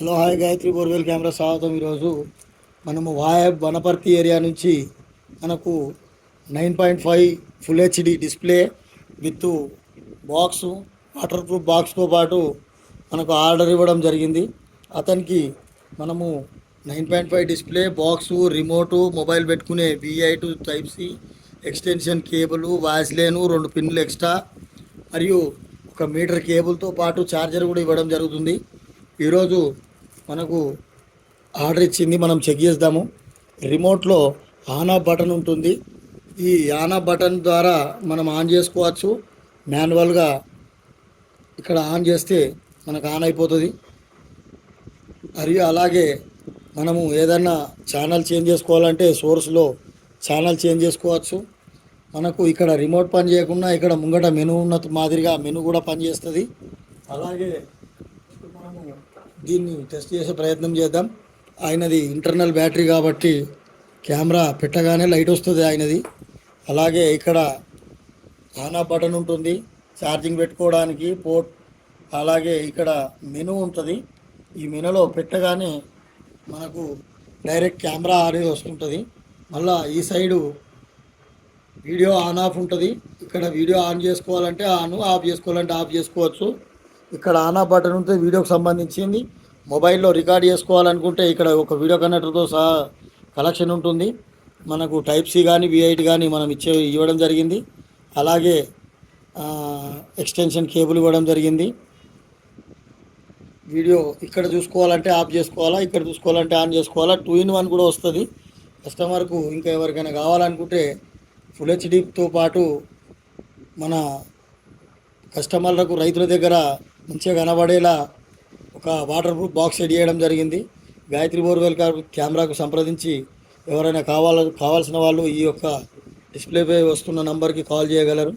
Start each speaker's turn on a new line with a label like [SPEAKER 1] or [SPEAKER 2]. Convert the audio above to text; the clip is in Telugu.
[SPEAKER 1] Hello hi Gayatri borewell camera స్వాగతం. ఈరోజు మనము వాయబ్ వనపర్తి ఏరియా నుంచి మనకు 9.5 full HD display with box waterproof బాక్స్తో పాటు మనకు ఆర్డర్ ఇవ్వడం జరిగింది. అతనికి మనము 9.5 డిస్ప్లే బాక్సు, రిమోటు, మొబైల్ పెట్టుకునే VI to type C extension cable, వాయిస్లేను, 2 పిన్లు ఎక్స్ట్రా మరియు 1 మీటర్ కేబుల్తో పాటు ఛార్జర్ కూడా ఇవ్వడం జరుగుతుంది. ఈరోజు మనకు ఆర్డర్ ఇచ్చింది, మనం చెక్ చేద్దాము. రిమోట్లో ఆన్ ఆఫ్ బటన్ ఉంటుంది. ఈ ఆన్ ఆఫ్ బటన్ ద్వారా మనం ఆన్ చేసుకోవచ్చు. మాన్యువల్గా ఇక్కడ ఆన్ చేస్తే మనకు ఆన్ అయిపోతుంది. మరియు అలాగే మనము ఏదన్నా ఛానల్ చేంజ్ చేసుకోవాలంటే సోర్స్లో ఛానల్ చేంజ్ చేసుకోవచ్చు. మనకు ఇక్కడ రిమోట్ పని చేయకుండా ఇక్కడ ముంగట మెనూ ఉన్న మాదిరిగా మెనూ కూడా పనిచేస్తుంది. అలాగే మనము దీన్ని టెస్ట్ చేసే ప్రయత్నం చేద్దాం. ఆయనది ఇంటర్నల్ బ్యాటరీ కాబట్టి కెమెరా పెట్టగానే లైట్ వస్తుంది ఆయనది. అలాగే ఇక్కడ ఆన్ ఆఫ్ బటన్ ఉంటుంది, ఛార్జింగ్ పెట్టుకోవడానికి పోర్ట్. అలాగే ఇక్కడ మెనూ ఉంటుంది. ఈ మెనూలో పెట్టగానే మనకు డైరెక్ట్ కెమెరా అనేది వస్తుంటుంది. మళ్ళీ ఈ సైడు వీడియో ఆన్ ఆఫ్ ఉంటుంది. ఇక్కడ వీడియో ఆన్ చేసుకోవాలంటే ఆన్, ఆఫ్ చేసుకోవాలంటే ఆఫ్ చేసుకోవచ్చు. ఇక్కడ ఆన్ ఆఫ్ బటన్ ఉంటుంది, వీడియోకి సంబంధించింది. మొబైల్లో రికార్డ్ చేసుకోవాలనుకుంటే ఇక్కడ ఒక వీడియో కనెక్టర్తో సహా కలెక్షన్ ఉంటుంది. మనకు టైప్ సి కానీ V8 కానీ మనం ఇవ్వడం జరిగింది. అలాగే ఎక్స్టెన్షన్ కేబుల్ ఇవ్వడం జరిగింది. వీడియో ఇక్కడ చూసుకోవాలంటే ఆఫ్ చేసుకోవాలా, ఇక్కడ చూసుకోవాలంటే ఆన్ చేసుకోవాలా. 2-in-1 కూడా వస్తుంది. కస్టమర్కు ఇంకా ఎవరికైనా కావాలనుకుంటే ఫుల్ హెచ్డీతో పాటు మన కస్టమర్లకు రైతుల దగ్గర మంచిగా కనబడేలా ఒక వాటర్ ప్రూఫ్ బాక్స్ సెట్ చేయడం జరిగింది. గాయత్రి బోర్వెల్ కెమెరాకు సంప్రదించి ఎవరైనా కావాల్సిన వాళ్ళు ఈ యొక్క డిస్ప్లేపై వస్తున్న నంబర్కి కాల్ చేయగలరు.